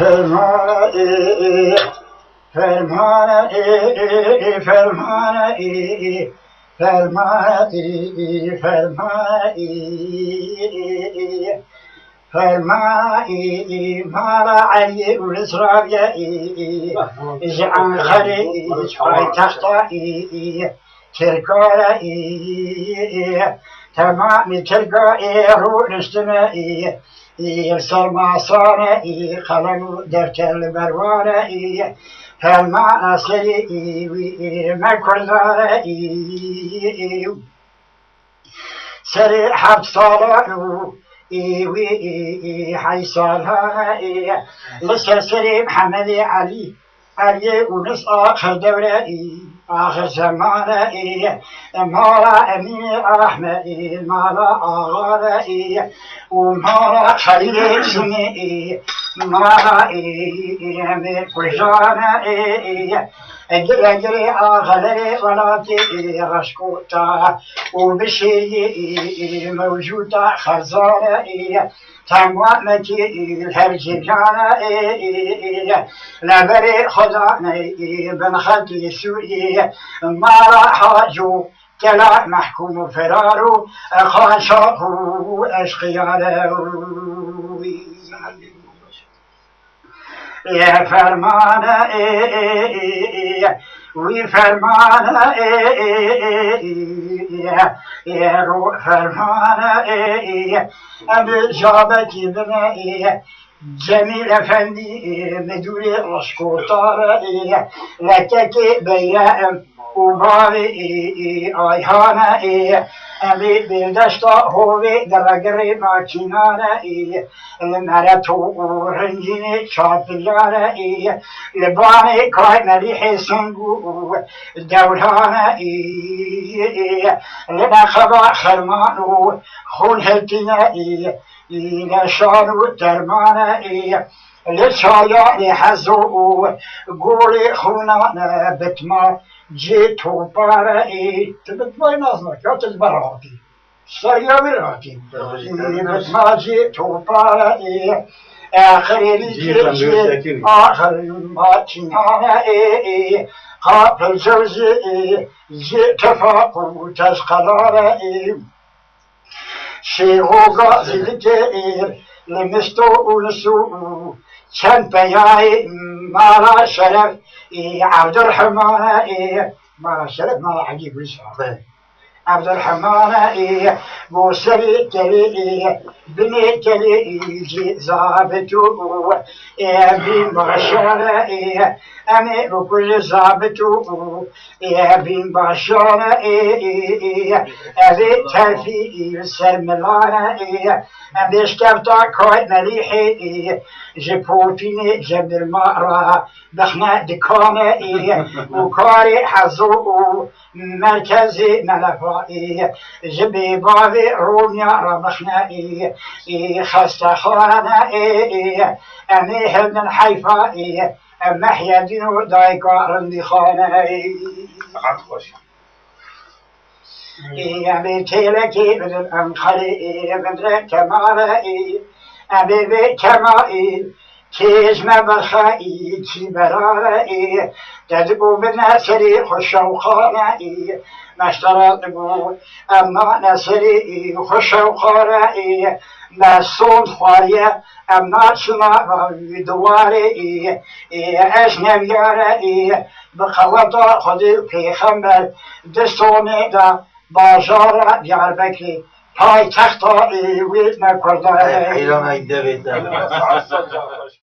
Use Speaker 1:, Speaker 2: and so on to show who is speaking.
Speaker 1: فرمانه فرمانه فرمانه فرمانه فرمانه فرمانه مالا علی ولسرابيائي جعان خريج فاي تختائي تركائي تمام تركائي روح اجتماعي يرسل معصاني خلق درت المرواني فالمعنى سريعي ما كرداني سريع حب صالحو إيوي حي صالحي لسه سريع محمد علي ونص آخر دورائي آخر زمانائي مالا أمين أحمدي مالا آغارائي ومالا خليل سنئي مالا أمين كجانائي أجري آغلي ولاتي غشكوتا وبشيري موجودة خزانائي تمامتي الهرجانائي لبري خداني بن خدي سوري ما راح جو كلا محكوم فرارو خاشاه اشقيانه يا فرمانه وي فرمانه يا روح فرمانه أبي جابتي بنائي جميل أفندي مدوري رشكو طارئي لككي بيائم وبارئي آيهانئي أمي بلدشتا هوي درقري ماكينانئي المرتو رنجيني شابلانئي لباني كاي مريحي سنگو دولانئي لنخبا خرمانو خون هلتنائي لشانو درمانئي لشايا لحزو قولي خونانا بتما جيتو بارئي تبتماي نازنك يا تلبراتي سريا براتي بتما جيتو بارئي آخر الجيش آخر الماتنانئي قابل جوزي جيت فاقو تسقلارئي شيخو غازي الجئير لمستو ونسو كان بياي مالا شرف عبد الرحمن مالا شرف مالا عجيب لسه عبد الرحمن موسري تلي بني تلي زابتو بين بشارة أمي بكل زابتو بين بشارة أبي تلفي سرملانا أبي اشتبتا كويت مليحي جبوتيني جبن المارة دخنا دكانة وكاري حزو مركزي ملفائي جبي بابي روميا ربخنائي خسته خانائي أمي هبن حيفائي محيا دينو دايقارن خانائي أمي تيلكي بدن أنخلي بدن كمالائي أمي بكمائي كيز مبخائي كي برارائي تدبو بالنسري خشوخانائي مشترط بو أما نسري خشوخانائي مسون خوارية أما شما دوارائي أجنبيارائي بخلطة خدي پیغمبر دستوني دا بازار دياربكري پای تختائي ويد مكردائي